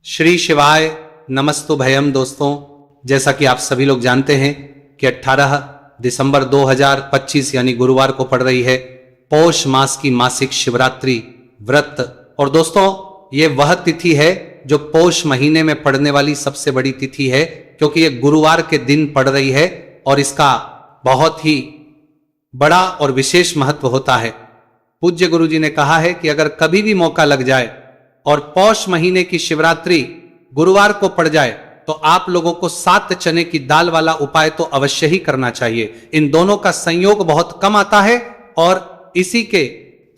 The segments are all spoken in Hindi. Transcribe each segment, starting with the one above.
श्री शिवाय नमस्तुभयम। दोस्तों, जैसा कि आप सभी लोग जानते हैं कि 18 दिसंबर 2025 यानी गुरुवार को पड़ रही है पौष मास की मासिक शिवरात्रि व्रत। और दोस्तों, ये वह तिथि है जो पौष महीने में पड़ने वाली सबसे बड़ी तिथि है, क्योंकि ये गुरुवार के दिन पड़ रही है और इसका बहुत ही बड़ा और विशेष महत्व होता है। पूज्य गुरु जी ने कहा है कि अगर कभी भी मौका लग जाए और पौष महीने की शिवरात्रि गुरुवार को पड़ जाए तो आप लोगों को 7 चने की दाल वाला उपाय तो अवश्य ही करना चाहिए। इन दोनों का संयोग बहुत कम आता है और इसी के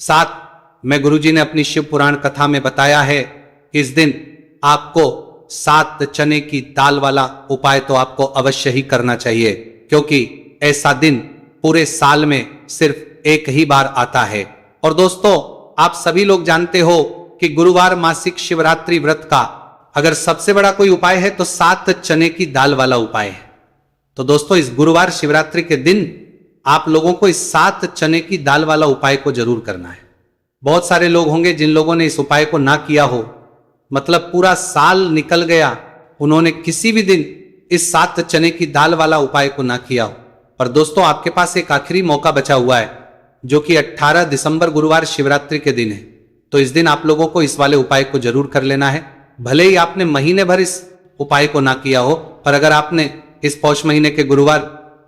साथ मैं गुरुजी ने अपनी शिव पुराण कथा में बताया है कि इस दिन आपको 7 चने की दाल वाला उपाय तो आपको अवश्य ही करना चाहिए, क्योंकि ऐसा दिन पूरे साल में सिर्फ एक ही बार आता है। और दोस्तों, आप सभी लोग जानते हो कि गुरुवार मासिक शिवरात्रि व्रत का अगर सबसे बड़ा कोई उपाय है तो 7 चने की दाल वाला उपाय है। तो दोस्तों, इस गुरुवार शिवरात्रि के दिन आप लोगों को इस 7 चने की दाल वाला उपाय को जरूर करना है। बहुत सारे लोग होंगे जिन लोगों ने इस उपाय को ना किया हो, मतलब पूरा साल निकल गया, उन्होंने किसी भी दिन इस 7 चने की दाल वाला उपाय को ना किया हो। पर दोस्तों, आपके पास एक आखिरी मौका बचा हुआ है, जो कि 18 दिसंबर गुरुवार शिवरात्रि के दिन है। तो इस दिन आप लोगों को इस वाले उपाय को जरूर कर लेना है। भले ही आपने महीने भर इस उपाय को ना किया हो, पर अगर आपने इस पौष महीने के गुरुवार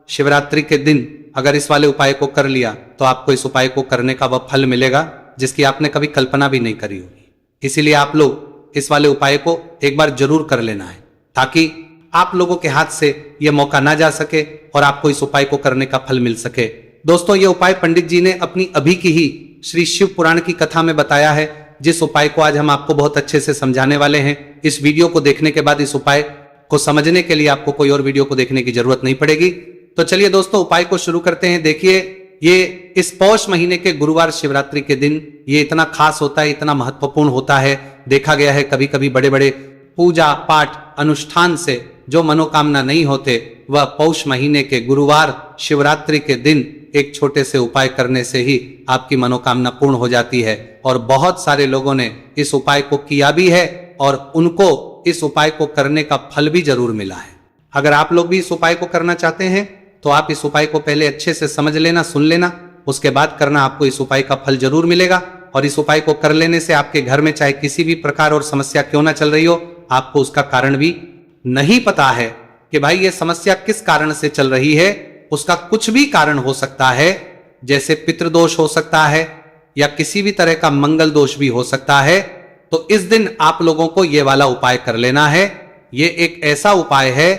शिवरात्रि के दिन अगर इस वाले उपाय को कर लिया तो आपको इस उपाय को करने का वह फल मिलेगा जिसकी आपने कभी कल्पना भी नहीं करी होगी। इसीलिए आप लोग इस वाले उपाय को एक बार जरूर कर लेना है, ताकि आप लोगों के हाथ से यह मौका ना जा सके और आपको इस उपाय को करने का फल मिल सके। दोस्तों, यह उपाय पंडित जी ने अपनी अभी की ही श्री शिव पुराण की कथा में बताया है, जिस उपाय को आज हम आपको बहुत अच्छे से समझाने वाले हैं। इस वीडियो को देखने के बाद इस उपाय को समझने के लिए आपको कोई और वीडियो को देखने की जरूरत नहीं पड़ेगी। तो चलिए दोस्तों, उपाय को शुरू करते हैं। देखिए, ये इस पौष महीने के गुरुवार शिवरात्रि के दिन ये इतना खास होता है, इतना महत्वपूर्ण होता है। देखा गया है कभी कभी बड़े बड़े पूजा पाठ अनुष्ठान से जो मनोकामना नहीं होते, वह पौष महीने के गुरुवार शिवरात्रि के दिन एक छोटे से उपाय करने से ही आपकी मनोकामना पूर्ण हो जाती है। और बहुत सारे लोगों ने इस उपाय को किया भी है और उनको इस उपाय को करने का फल भी जरूर मिला है। अगर आप लोग भी इस उपाय को करना चाहते हैं तो आप इस उपाय को पहले अच्छे से समझ लेना, सुन लेना, उसके बाद करना। आपको इस उपाय का फल जरूर मिलेगा और इस उपाय को कर लेने से आपके घर में चाहे किसी भी प्रकार और समस्या क्यों ना चल रही हो, आपको उसका कारण भी नहीं पता है कि भाई ये समस्या किस कारण से चल रही है। उसका कुछ भी कारण हो सकता है, जैसे पितृदोष हो सकता है या किसी भी तरह का मंगल दोष भी हो सकता है। तो इस दिन आप लोगों को यह वाला उपाय कर लेना है। यह एक ऐसा उपाय है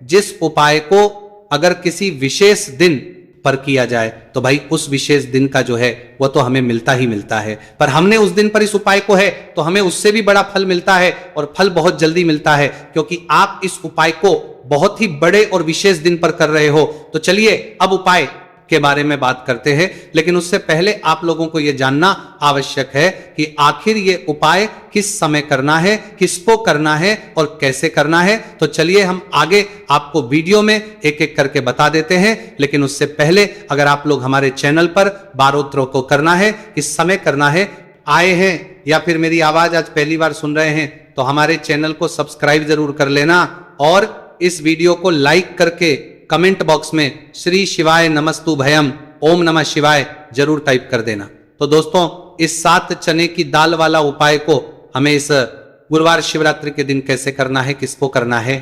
जिस उपाय को अगर किसी विशेष दिन पर किया जाए तो भाई उस विशेष दिन का जो है वह तो हमें मिलता ही मिलता है, पर हमने उस दिन पर इस उपाय को है तो हमें उससे भी बड़ा फल मिलता है और फल बहुत जल्दी मिलता है, क्योंकि आप इस उपाय को बहुत ही बड़े और विशेष दिन पर कर रहे हो। तो चलिए अब उपाय के बारे में बात करते हैं, लेकिन उससे पहले आप लोगों को यह जानना आवश्यक है कि आखिर यह उपाय किस समय करना है, किसको करना है और कैसे करना है। तो चलिए हम आगे आपको वीडियो में एक एक करके बता देते हैं। लेकिन उससे पहले अगर आप लोग हमारे चैनल पर बारोत्रों को करना है, किस समय करना है, आए हैं या फिर मेरी आवाज आज पहली बार सुन रहे हैं, तो हमारे चैनल को सब्सक्राइब जरूर कर लेना और इस वीडियो को लाइक करके कमेंट बॉक्स में श्री शिवाय नमस्तुभयम ओम नमः शिवाय जरूर टाइप कर देना। तो दोस्तों, इस 7 चने की दाल वाला उपाय को हमें इस गुरुवार शिवरात्रि के दिन कैसे करना है, किसको करना है,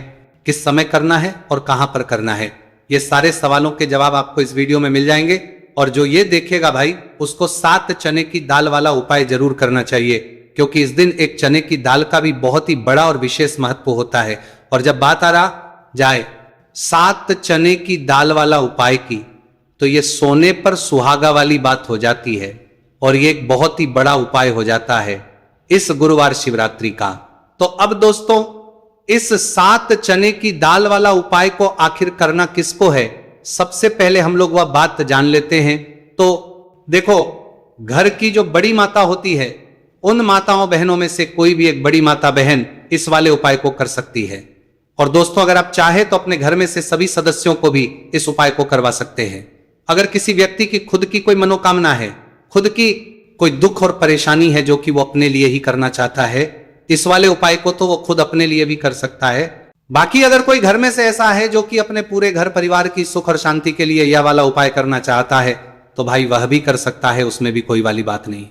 किस समय करना है और कहां पर करना है, ये सारे सवालों के जवाब आपको इस वीडियो में मिल जाएंगे। और जो ये देखेगा भाई, उसको 7 चने की दाल वाला उपाय जरूर करना चाहिए, क्योंकि इस दिन एक चने की दाल का भी बहुत ही बड़ा और विशेष महत्व होता है। और जब बात आ रहा जाए 7 चने की दाल वाला उपाय की, तो ये सोने पर सुहागा वाली बात हो जाती है और ये एक बहुत ही बड़ा उपाय हो जाता है इस गुरुवार शिवरात्रि का। तो अब दोस्तों, इस 7 चने की दाल वाला उपाय को आखिर करना किसको है, सबसे पहले हम लोग वह बात जान लेते हैं। तो देखो, घर की जो बड़ी माता होती है, उन माताओं बहनों में से कोई भी एक बड़ी माता बहन इस वाले उपाय को कर सकती है। और दोस्तों, अगर आप चाहे तो अपने घर में से सभी सदस्यों को भी इस उपाय को करवा सकते हैं। अगर किसी व्यक्ति की खुद की कोई मनोकामना है, खुद की कोई दुख और परेशानी है जो कि वो अपने लिए ही करना चाहता है, इस वाले उपाय को तो वो खुद अपने लिए भी कर सकता है। बाकी अगर कोई घर में से ऐसा है जो कि अपने पूरे घर परिवार की सुख और शांति के लिए यह वाला उपाय करना चाहता है तो भाई वह भी कर सकता है, उसमें भी कोई वाली बात नहीं।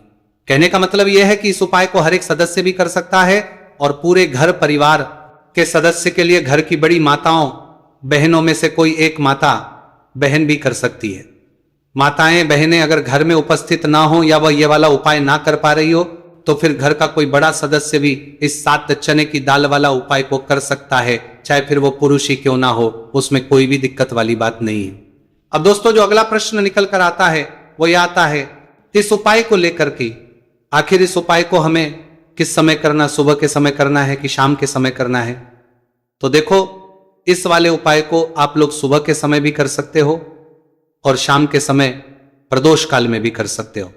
कहने का मतलब यह है कि इस उपाय को हर एक सदस्य भी कर सकता है और पूरे घर परिवार के सदस्य के लिए घर की बड़ी माताओं बहनों में से कोई एक माता बहन भी कर सकती है। माताएं बहनें अगर घर में उपस्थित ना हो या वह ये वाला उपाय ना कर पा रही हो तो फिर घर का कोई बड़ा सदस्य भी इस 7 चने की दाल वाला उपाय को कर सकता है, चाहे फिर वो पुरुष ही क्यों ना हो, उसमें कोई भी दिक्कत वाली बात नहीं है। अब दोस्तों जो अगला प्रश्न निकल कर आता है वो यह आता है इस उपाय को लेकर के आखिर इस उपाय को हमें किस समय करना, सुबह के समय करना है कि शाम के समय करना है। तो देखो इस वाले उपाय को आप लोग सुबह के समय भी कर सकते हो और शाम के समय प्रदोष काल में भी कर सकते हो।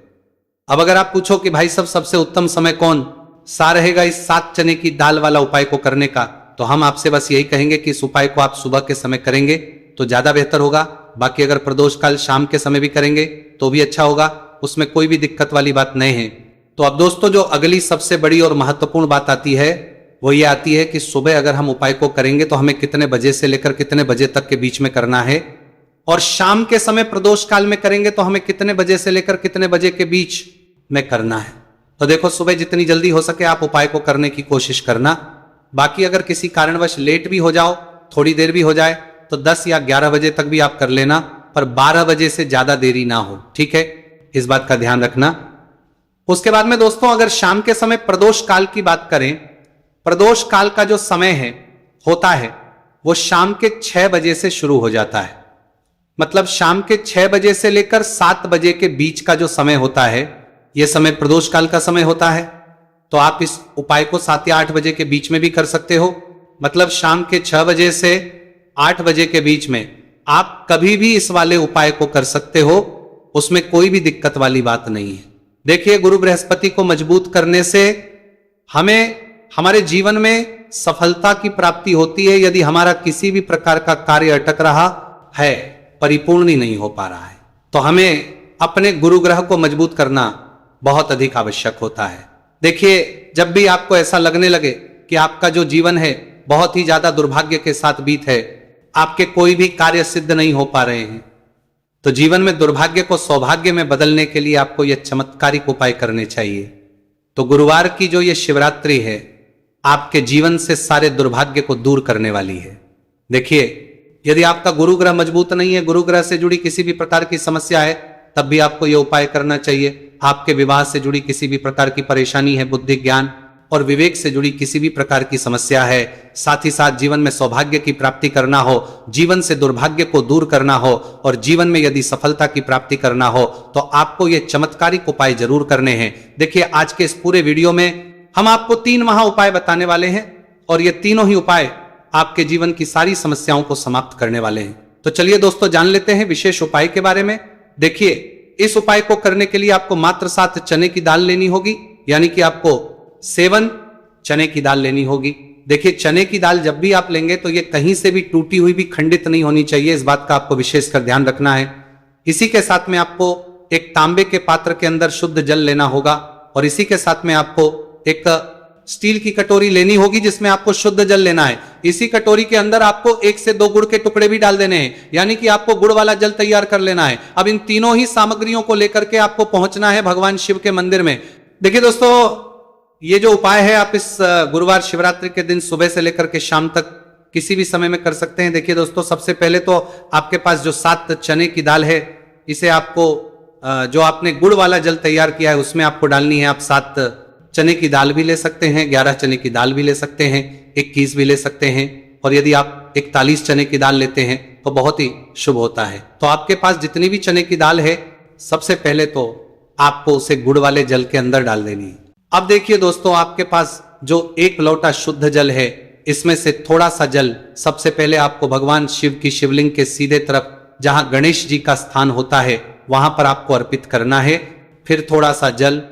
अब अगर आप पूछो कि भाई सबसे उत्तम समय कौन सा रहेगा इस 7 चने की दाल वाला उपाय को करने का, तो हम आपसे बस यही कहेंगे कि इस उपाय को आप सुबह के समय करेंगे तो ज्यादा बेहतर होगा। बाकी अगर प्रदोष काल शाम के समय भी करेंगे तो भी अच्छा होगा, उसमें कोई भी दिक्कत वाली बात नहीं है। तो अब दोस्तों जो अगली सबसे बड़ी और महत्वपूर्ण बात आती है वो ये आती है कि सुबह अगर हम उपाय को करेंगे तो हमें कितने बजे से लेकर कितने बजे तक के बीच में करना है, और शाम के समय प्रदोष काल में करेंगे तो हमें कितने बजे से लेकर कितने बजे के बीच में करना है। तो देखो सुबह जितनी जल्दी हो सके आप उपाय को करने की कोशिश करना। बाकी अगर किसी कारणवश लेट भी हो जाओ, थोड़ी देर भी हो जाए तो 10 या 11 बजे तक भी आप कर लेना, पर 12 बजे से ज्यादा देरी ना हो, ठीक है, इस बात का ध्यान रखना। उसके बाद में दोस्तों अगर शाम के समय प्रदोष काल की बात करें, प्रदोष काल का जो समय है होता है वो शाम के 6 बजे से शुरू हो जाता है। मतलब शाम के 6 बजे से लेकर 7 बजे के बीच का जो समय होता है यह समय प्रदोष काल का समय होता है। तो आप इस उपाय को 7 या 8 बजे के बीच में भी कर सकते हो। मतलब शाम के 6 बजे से 8 बजे के बीच में आप कभी भी इस वाले उपाय को कर सकते हो, उसमें कोई भी दिक्कत वाली बात नहीं है। देखिए गुरु बृहस्पति को मजबूत करने से हमें हमारे जीवन में सफलता की प्राप्ति होती है यदि हमारा किसी भी प्रकार का कार्य अटक रहा है, परिपूर्ण ही नहीं हो पा रहा है, तो हमें अपने गुरु ग्रह को मजबूत करना बहुत अधिक आवश्यक होता है। देखिए जब भी आपको ऐसा लगने लगे कि आपका जो जीवन है बहुत ही ज्यादा दुर्भाग्य के साथ बीत है, आपके कोई भी कार्य सिद्ध नहीं हो पा रहे हैं, तो जीवन में दुर्भाग्य को सौभाग्य में बदलने के लिए आपको यह चमत्कारिक उपाय करने चाहिए। तो गुरुवार की जो ये शिवरात्रि है आपके जीवन से सारे दुर्भाग्य को दूर करने वाली है। देखिए यदि आपका गुरु ग्रह मजबूत नहीं है, गुरु ग्रह से जुड़ी किसी भी प्रकार की समस्या है, तब भी आपको यह उपाय करना चाहिए। आपके विवाह से जुड़ी किसी भी प्रकार की परेशानी है, बुद्धि ज्ञान और विवेक से जुड़ी किसी भी प्रकार की समस्या है, साथ ही साथ जीवन में सौभाग्य की प्राप्ति करना हो, जीवन से दुर्भाग्य को दूर करना हो और जीवन में यदि सफलता की प्राप्ति करना हो तो आपको ये चमत्कारिक उपाय जरूर करने हैं। देखिए आज के इस पूरे वीडियो में हम आपको 3 महा उपाय बताने वाले हैं और ये तीनों ही उपाय आपके जीवन की सारी समस्याओं को समाप्त करने वाले हैं। तो चलिए दोस्तों जान लेते हैं विशेष उपाय के बारे में। देखिए इस उपाय को करने के लिए आपको मात्र 7 चने की दाल लेनी होगी, यानी कि आपको 7 चने की दाल लेनी होगी। देखिए चने की दाल जब भी आप लेंगे तो ये कहीं से भी टूटी हुई भी खंडित नहीं होनी चाहिए, इस बात का आपको विशेषकर ध्यान रखना है। इसी के साथ में आपको एक तांबे के पात्र के अंदर शुद्ध जल लेना होगा और इसी के साथ में आपको एक स्टील की कटोरी लेनी होगी जिसमें आपको शुद्ध जल लेना है। इसी कटोरी के अंदर आपको 1 से 2 गुड़ के टुकड़े भी डाल देने हैं, यानी कि आपको गुड़ वाला जल तैयार कर लेना है। अब इन तीनों ही सामग्रियों को लेकर के आपको पहुंचना है भगवान शिव के मंदिर में। देखिए दोस्तों ये जो उपाय है आप इस गुरुवार शिवरात्रि के दिन सुबह से लेकर के शाम तक किसी भी समय में कर सकते हैं। देखिए दोस्तों सबसे पहले तो आपके पास जो 7 चने की दाल है इसे आपको जो आपने गुड़ वाला जल तैयार किया है उसमें आपको डालनी है। आप 7 चने की दाल भी ले सकते हैं, 11 चने की दाल भी ले सकते हैं, 21 भी ले सकते हैं, और यदि आप 41 चने की दाल लेते हैं तो बहुत ही शुभ होता है। तो आपके पास जितनी भी चने की दाल है सबसे पहले तो आपको उसे गुड़ वाले जल के अंदर डाल देनी है। अब देखिए दोस्तों आपके पास जो 1 लोटा शुद्ध जल है इसमें से थोड़ा सा जल सबसे पहले आपको भगवान शिव की शिवलिंग के सीधे तरफ जहां गणेश जी का स्थान होता है वहां पर आपको अर्पित करना है। फिर थोड़ा सा जल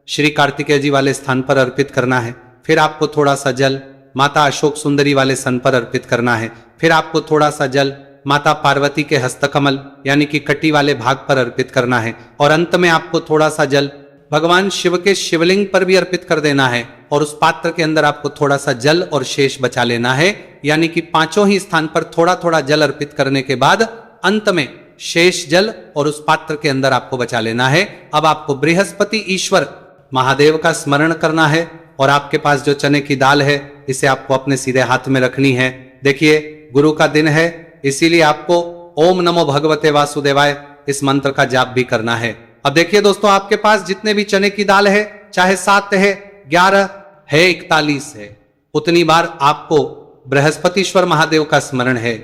श्री कार्तिकेय जी वाले स्थान पर अर्पित करना है। फिर आपको थोड़ा सा जल माता अशोक सुंदरी वाले स्थान पर अर्पित करना है। फिर आपको थोड़ा सा जल माता पार्वती के हस्तकमल यानी कि कटी वाले भाग पर अर्पित करना है। और अंत में आपको थोड़ा सा जल भगवान शिव के शिवलिंग पर भी अर्पित कर देना है। और उस पात्र के अंदर आपको थोड़ा सा जल और शेष बचा लेना है, यानी कि पांचों ही स्थान पर थोड़ा थोड़ा जल अर्पित करने के बाद अंत में शेष जल और उस पात्र के अंदर आपको बचा लेना है। अब आपको बृहस्पति ईश्वर महादेव का स्मरण करना है और आपके पास जो चने की दाल है इसे आपको अपने सीधे हाथ में रखनी है। देखिए गुरु का दिन है, इसीलिए आपको ओम नमो भगवते वासुदेवाय इस मंत्र का जाप भी करना है। अब देखिए दोस्तों, आपके पास जितने भी चने की दाल है, चाहे 7 है, 11 है, 41 है, उतनी बार आपको बृहस्पतिश्वर महादेव का स्मरण है।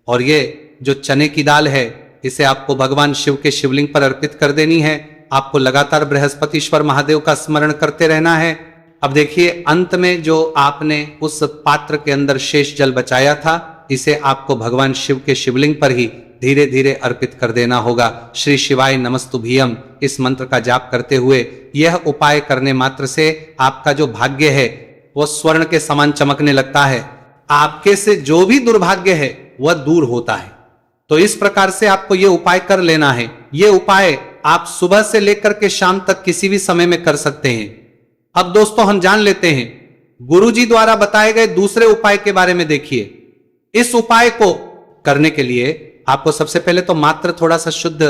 और ये जो चने की दाल है इसे आपको भगवान शिव के शिवलिंग पर अर्पित कर देनी है। आपको लगातार बृहस्पतिश्वर महादेव का स्मरण करते रहना है। अब देखिए अंत में जो आपने उस पात्र के अंदर शेष जल बचाया था, इसे आपको भगवान शिव के शिवलिंग पर ही धीरे धीरे अर्पित कर देना होगा। श्री शिवाय नमस्तुभ्यम इस मंत्र का जाप करते हुए यह उपाय करने मात्र से आपका जो भाग्य है वह स्वर्ण के समान चमकने लगता है। आपके से जो भी दुर्भाग्य है वह दूर होता है। तो इस प्रकार से आपको यह उपाय कर लेना है। यह उपाय आप सुबह से लेकर के शाम तक किसी भी समय में कर सकते हैं। अब दोस्तों हम जान लेते हैं गुरुजी द्वारा बताए गए दूसरे उपाय के बारे में। देखिए इस उपाय को करने के लिए आपको सबसे पहले तो मात्र थोड़ा सा शुद्ध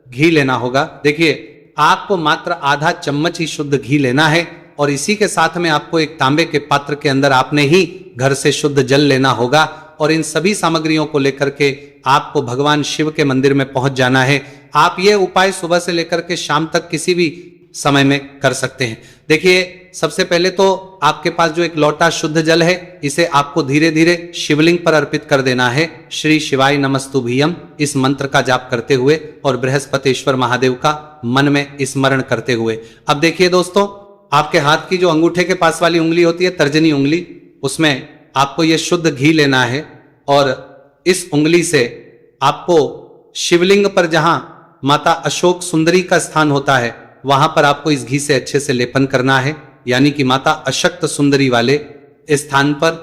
घी लेना होगा। देखिए आपको मात्र आधा चम्मच ही शुद्ध घी लेना है और इसी के साथ में आपको एक तांबे के पात्र के अंदर आपने ही घर से शुद्ध जल लेना होगा और इन सभी सामग्रियों को लेकर के आपको भगवान शिव के मंदिर में पहुंच जाना है। आप ये उपाय सुबह से लेकर के शाम तक किसी भी समय में कर सकते हैं। देखिए सबसे पहले तो आपके पास जो एक लोटा शुद्ध जल है इसे आपको धीरे धीरे शिवलिंग पर अर्पित कर देना है। श्री शिवाय नमस्तुभ्यम इस मंत्र का जाप करते हुए और बृहस्पतिश्वर महादेव का मन में स्मरण करते हुए। अब देखिए दोस्तों, आपके हाथ की जो अंगूठे के पास वाली उंगली होती है, तर्जनी उंगली, उसमें आपको यह शुद्ध घी लेना है और इस उंगली से आपको शिवलिंग पर जहां माता अशोक सुंदरी का स्थान होता है वहां पर आपको इस घी से अच्छे से लेपन करना है। यानी कि माता अशक्त सुंदरी वाले स्थान पर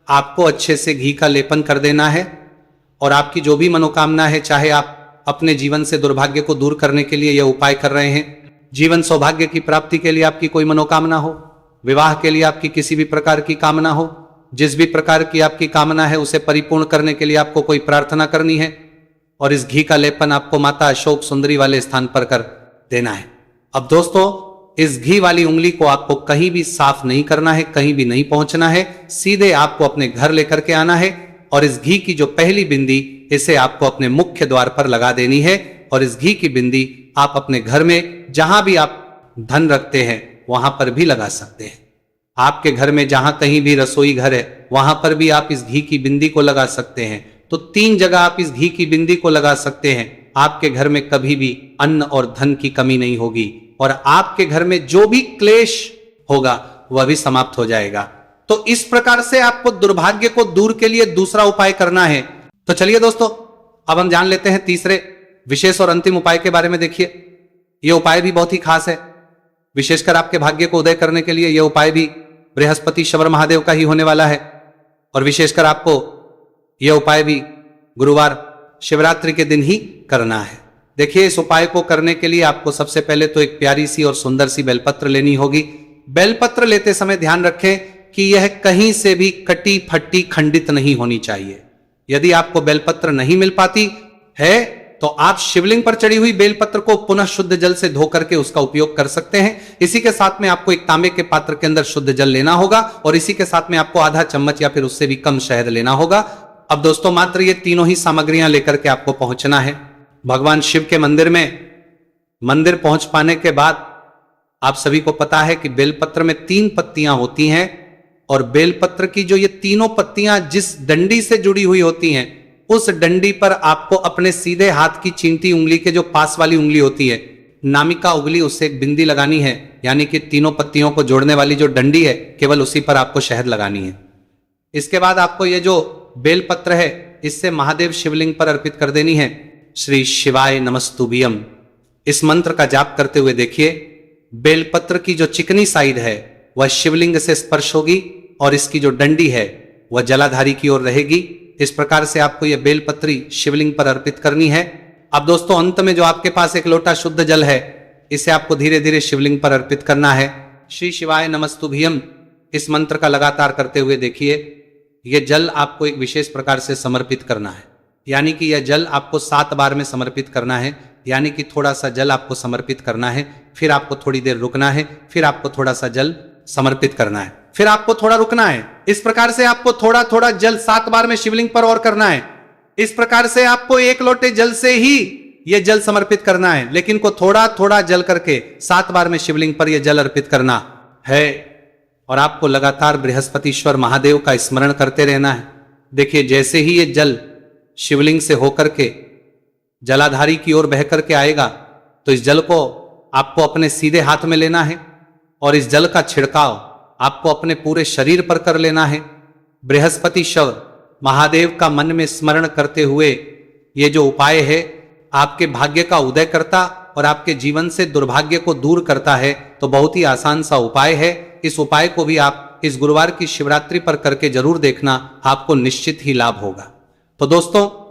आपको अच्छे से घी का लेपन कर देना है और आपकी जो भी मनोकामना है, चाहे आप अपने जीवन से दुर्भाग्य को दूर करने के लिए यह उपाय कर रहे हैं, जीवन सौभाग्य की प्राप्ति के लिए आपकी कोई मनोकामना हो, विवाह के लिए आपकी किसी भी प्रकार की कामना हो, जिस भी प्रकार की आपकी कामना है उसे परिपूर्ण करने के लिए आपको कोई प्रार्थना करनी है और इस घी का लेपन आपको माता अशोक सुंदरी वाले स्थान पर कर देना है। अब दोस्तों इस घी वाली उंगली को आपको कहीं भी साफ नहीं करना है, कहीं भी नहीं पहुंचना है, सीधे आपको अपने घर लेकर के आना है और इस घी की जो पहली बिंदी इसे आपको अपने मुख्य द्वार पर लगा देनी है और इस घी की बिंदी आप अपने घर में जहां भी आप धन रखते हैं वहां पर भी लगा सकते हैं। आपके घर में जहां कहीं भी रसोई घर है वहां पर भी आप इस घी की बिंदी को लगा सकते हैं। तो 3 जगह आप इस घी की बिंदी को लगा सकते हैं। आपके घर में कभी भी अन्न और धन की कमी नहीं होगी और आपके घर में जो भी क्लेश होगा वह भी समाप्त हो जाएगा। तो इस प्रकार से आपको दुर्भाग्य को दूर के लिए दूसरा उपाय करना है। तो चलिए दोस्तों अब हम जान लेते हैं तीसरे विशेष और अंतिम उपाय के बारे में। देखिए यह उपाय भी बहुत ही खास है। विशेषकर आपके भाग्य को उदय करने के लिए यह उपाय भी बृहस्पतिश्वर महादेव का ही होने वाला है और विशेषकर आपको यह उपाय भी गुरुवार शिवरात्रि के दिन ही करना है। देखिए इस उपाय को करने के लिए आपको सबसे पहले तो एक प्यारी सी और सुंदर सी बेलपत्र लेनी होगी। बेलपत्र लेते समय ध्यान रखें कि यह कहीं से भी कटी फटी खंडित नहीं होनी चाहिए। यदि आपको बेलपत्र नहीं मिल पाती है तो आप शिवलिंग पर चढ़ी हुई बेलपत्र को पुनः शुद्ध जल से धो करके उसका उपयोग कर सकते हैं। इसी के साथ में आपको एक तांबे के पात्र के अंदर शुद्ध जल लेना होगा और इसी के साथ में आपको आधा चम्मच या फिर उससे भी कम शहद लेना होगा। अब दोस्तों मात्र ये तीनों ही सामग्रियां लेकर के आपको पहुंचना है भगवान शिव के मंदिर में। मंदिर पहुंच पाने के बाद आप सभी को पता है कि बेलपत्र में 3 पत्तियां होती हैं और बेलपत्र की जो ये तीनों पत्तियां जिस डंडी से जुड़ी हुई होती हैं उस डंडी पर आपको अपने सीधे हाथ की चींटी उंगली के जो पास वाली उंगली होती है, नामिका उंगली, उससे एक बिंदी लगानी है। यानी कि तीनों पत्तियों को जोड़ने वाली जो डंडी है केवल उसी पर आपको शहद लगानी है। इसके बाद आपको ये जो बेलपत्र है इससे महादेव शिवलिंग पर अर्पित कर देनी है। श्री शिवाय नमस्तुभ्यम इस मंत्र का जाप करते हुए देखिए बेलपत्र की जो चिकनी साइड है वह शिवलिंग से स्पर्श होगी और इसकी जो डंडी है वह जलाधारी की ओर रहेगी। इस प्रकार से आपको यह बेलपत्री शिवलिंग पर अर्पित करनी है। अब दोस्तों अंत में जो आपके पास एक लोटा शुद्ध जल है इसे आपको धीरे धीरे शिवलिंग पर अर्पित करना है। श्री शिवाय नमस्तुभ्यम इस मंत्र का लगातार करते हुए देखिए। यह जल आपको एक विशेष प्रकार से समर्पित करना है, यानी कि यह जल आपको 7 बार में समर्पित करना है। यानी कि थोड़ा सा जल आपको समर्पित करना है, फिर आपको थोड़ी देर रुकना है, फिर आपको थोड़ा सा जल समर्पित करना है, फिर आपको थोड़ा रुकना है। इस प्रकार से आपको थोड़ा थोड़ा जल 7 बार में शिवलिंग पर और करना है। इस प्रकार से आपको 1 लोटे जल से ही यह जल समर्पित करना है, लेकिन को थोड़ा थोड़ा जल करके 7 बार में शिवलिंग पर यह जल अर्पित करना है। और आपको लगातार बृहस्पतिश्वर महादेव का स्मरण करते रहना है। देखिए, जैसे ही ये जल शिवलिंग से होकर के जलाधारी की ओर बह करके आएगा, तो इस जल को आपको अपने सीधे हाथ में लेना है और इस जल का छिड़काव आपको अपने पूरे शरीर पर कर लेना है। बृहस्पतिश्वर महादेव का मन में स्मरण करते हुए ये जो उपाय है आपके भाग्य का उदय करता और आपके जीवन से दुर्भाग्य को दूर करता है। तो बहुत ही आसान सा उपाय है। इस उपाय को भी आप इस गुरुवार की शिवरात्रि पर करके जरूर देखना, आपको निश्चित ही लाभ होगा। तो दोस्तों,